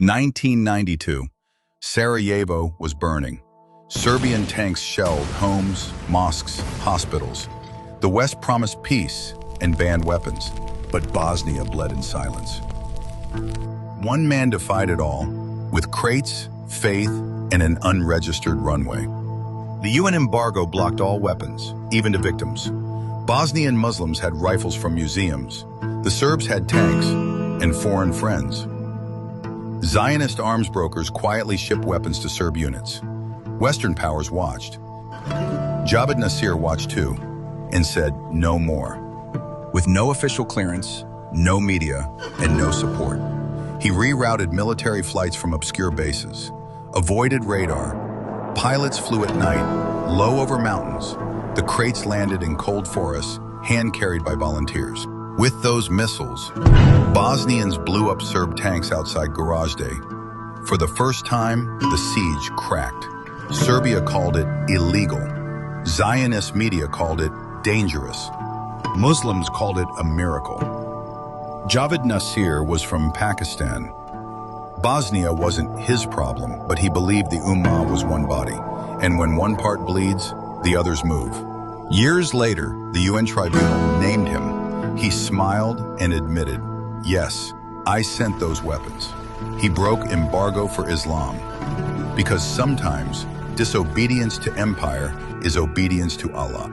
1992. Sarajevo was burning. Serbian tanks shelled homes, mosques, hospitals. The West promised peace and banned weapons, but Bosnia bled in silence. One man defied it all, with crates, faith, and an unregistered runway. The UN embargo blocked all weapons, even to victims. Bosnian Muslims had rifles from museums. The Serbs had tanks and foreign friends. Zionist arms brokers quietly shipped weapons to Serb units. Western powers watched. Javed Nasir watched too, and said no more. With no official clearance, no media, and no support, he rerouted military flights from obscure bases, avoided radar. Pilots flew at night, low over mountains. The crates landed in cold forests, hand-carried by volunteers. With those missiles, Bosnians blew up Serb tanks outside Garage Day. For the first time, the siege cracked. Serbia called it illegal. Zionist media called it dangerous. Muslims called it a miracle. Javed Nasir was from Pakistan. Bosnia wasn't his problem, but he believed the Ummah was one body, and when one part bleeds, the others move. Years later, the UN tribunal named him. He smiled and admitted, yes, I sent those weapons. He broke embargo for Islam, because sometimes disobedience to empire is obedience to Allah.